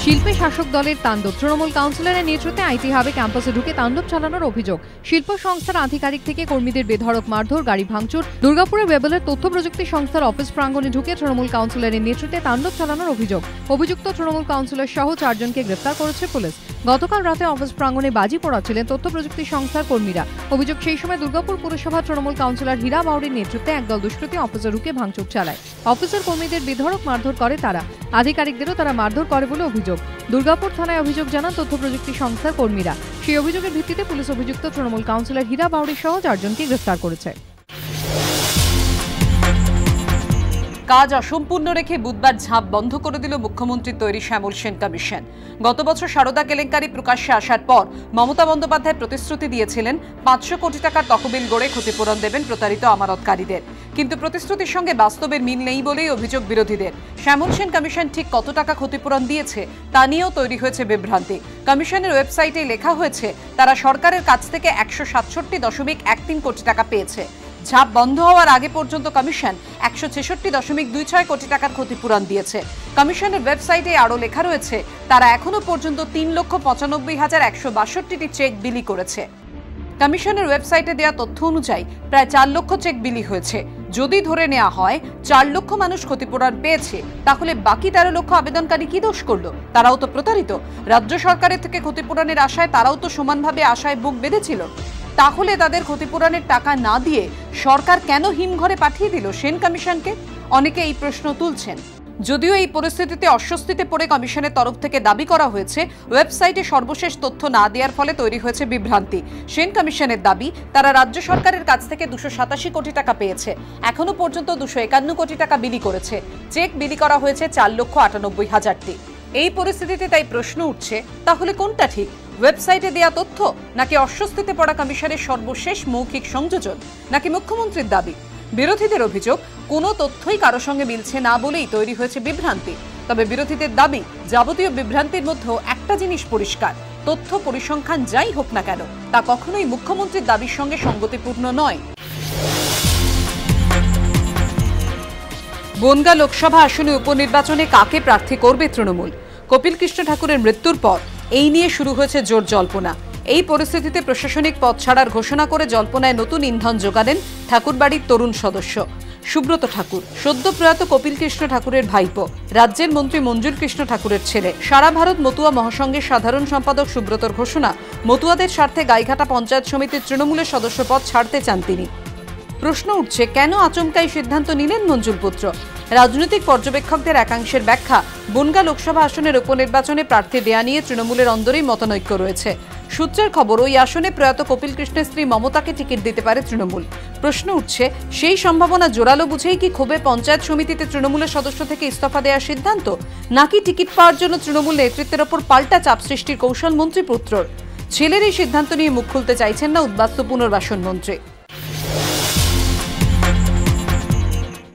শিল্পে শাসক দলের তাণ্ডব। তৃণমূল কাউন্সিলরের নেতৃত্বে আইটি হাবে ক্যাম্পাসে ঢুকে তাণ্ডব চালানোর অভিযোগ। শিল্প সংস্থার আধিকারিক থেকে কর্মীদের বেধড়ক মারধর, গাড়ি ভাঙচুর। দুর্গাপুরের বেবেলের তথ্য প্রযুক্তি সংস্থার অফিস প্রাঙ্গণে ঢুকে তৃণমূল কাউন্সিলরের নেতৃত্বে তাণ্ডব চালানোর অভিযোগ। অভিযুক্ত তৃণমূল কাউন্সিলর সহ 4 জনকে গ্রেফতার করেছে পুলিশ। গতকাল রাতে অফিস প্রাঙ্গণে বাজি পোড়াচ্ছিলেন তথ্য প্রযুক্তি সংস্থার কর্মীরা। অভিযোগ, সেই সময় দুর্গাপুর পুরসভা তৃণমূল কাউন্সিলর হীরা বাউরির নেতৃত্বে একদল দুষ্কৃতী অফিসে ঢুকে ভাঙচুর চালায়। অফিসের কর্মীদের বেধড়ক মারধর করে তারা, আধিকারিকদেরও তারা মারধর করে বলে অভিযোগ। দুর্গাপুর থানায় অভিযোগ জানান তথ্য প্রযুক্তি সংস্থার কর্মীরা। সেই অভিযোগের ভিত্তিতে পুলিশ অভিযুক্ত তৃণমূল কাউন্সিলর হীরা বাউরি সহ 4 জনকে গ্রেফতার করেছে। কাজ অসম্পূর্ণ রেখে বুধবার ঝাঁপ বন্ধ করে দিল মুখ্যমন্ত্রীর তৈরি শ্যামল সেন কমিশন। গত বছর সারদা কেলেঙ্কারি প্রকাশ্যে আসার পর মমতা বন্দ্যোপাধ্যায় প্রতিশ্রুতি দিয়েছিলেন 500 কোটি টাকার তহবিল গড়ে ক্ষতিপূরণ দেবেন প্রতারিত আমানতকারীদের। কিন্তু প্রতিশ্রুতির সঙ্গে বাস্তবের মিল নেই বলেই অভিযোগ বিরোধীদের। শ্যামল সেন কমিশন ঠিক কত টাকা ক্ষতিপূরণ দিয়েছে তা নিয়েও তৈরি হয়েছে বিভ্রান্তি। কমিশনের ওয়েবসাইটে লেখা হয়েছে তারা সরকারের কাছ থেকে 167.13 কোটি টাকা পেয়েছে। ঝাঁপ বন্ধ হওয়ার আগে পর্যন্ত কমিশন 166.26 কোটি টাকার ক্ষতিপূরণ দিয়েছে। কমিশনের ওয়েবসাইটে আরও লেখা রয়েছে তারা এখনো পর্যন্ত 3,95,162টি চেক বিলি করেছে। কমিশনের ওয়েবসাইটে দেওয়া তথ্য অনুযায়ী প্রায় 4 লক্ষ চেক বিলি হয়েছে। যদি ধরে নেওয়া হয় 4 লক্ষ মানুষ ক্ষতিপূরণ পেয়েছে, তাহলে বাকি 13 লক্ষ আবেদনকারী কি দোষ করলো? তারাও তো প্রতারিত। রাজ্য সরকারের থেকে ক্ষতিপূরণের আশায় তারাও তো সমানভাবে আশায় বুক বেঁধেছিল। তাহলে তাদের ক্ষতিপূরণের টাকা না দিয়ে সরকার কেন হিমঘরে পাঠিয়ে দিল সেন কমিশনকে? অনেকে এই প্রশ্ন তুলছেন। যদিও এই পরিস্থিতিতে অস্বস্তিতে পড়ে কমিশনের তরফ থেকে দাবি করা হয়েছে ওয়েবসাইটে সর্বশেষ তথ্য না দেওয়ার ফলে তৈরি হয়েছে বিভ্রান্তি। সেন কমিশনের দাবি তারা রাজ্য সরকারের কাছ থেকে 287 কোটি টাকা পেয়েছে। এখনো পর্যন্ত 251 কোটি টাকা বিলি করেছে। চেক বিলি করা হয়েছে 4,98,000টি। এই পরিস্থিতিতে তাই প্রশ্ন উঠছে, তাহলে কোনটা ঠিক? ওয়েবসাইটে দেয়া তথ্য, নাকি অস্বস্তিতে পড়া কমিশনের সর্বশেষ মৌখিক সংযোজন, নাকি মুখ্যমন্ত্রীর দাবি? বিরোধীদের অভিযোগ, কোনো তথ্যই কারো সঙ্গে মিলছে না বলেই তৈরি হয়েছে বিভ্রান্তি। তবে বিরোধীদের দাবি, যাবতীয় বিভ্রান্তির মধ্যেও একটা জিনিস পরিষ্কার, তথ্য পরিসংখ্যান যাই হোক না কেন তা কখনোই মুখ্যমন্ত্রীর দাবির সঙ্গে সঙ্গতিপূর্ণ নয়। বনগাঁ লোকসভা আসনে উপনির্বাচনে কাকে প্রার্থী করবে তৃণমূল? কপিল কৃষ্ণ ঠাকুরের মৃত্যুর পর এই নিয়ে শুরু হয়েছে জোর জল্পনা। এই পরিস্থিতিতে প্রশাসনিক পদ ছাড়ার ঘোষণা করে জল্পনায় নতুন ইন্ধন যোগালেন ঠাকুরবাড়ির তরুণ সদস্য সুব্রত ঠাকুর, সদ্য প্রয়াত কপিল কৃষ্ণ ঠাকুরের ভাইপো, রাজ্যের মন্ত্রী মঞ্জুর কৃষ্ণ ঠাকুরের ছেলে। সারা ভারত মতুয়া মহাসংঘের সাধারণ সম্পাদক সুব্রতর ঘোষণা, মতুয়াদের স্বার্থে গাইঘাটা পঞ্চায়েত সমিতির তৃণমূলের সদস্য পদ ছাড়তে চান তিনি। প্রশ্ন উঠছে, কেন আচমকাই সিদ্ধান্ত নিলেন মঞ্জুর পুত্র? রাজনৈতিক পর্যবেক্ষকদের একাংশের ব্যাখ্যা, বনগাঁ লোকসভা আসনের উপনির্বাচনে প্রার্থী দেয়া নিয়ে তৃণমূলের অন্দরেই মতানৈক্য রয়েছে। সূত্রের খবর, ওই আসনে প্রয়াত কপিল কৃষ্ণের স্ত্রী মমতাকে টিকিট দিতে পারে তৃণমূল। প্রশ্ন উঠছে, সেই সম্ভাবনা জোরালো বুঝেই কি ক্ষোভে পঞ্চায়েত সমিতিতে তৃণমূলের সদস্য থেকে ইস্তফা দেওয়ার সিদ্ধান্ত, নাকি টিকিট পাওয়ার জন্য তৃণমূল নেতৃত্বের ওপর পাল্টা চাপ সৃষ্টির কৌশল মন্ত্রী পুত্রর? ছেলের এই সিদ্ধান্ত নিয়ে মুখ খুলতে চাইছেন না উদ্বাস্তু পুনর্বাসন মন্ত্রী।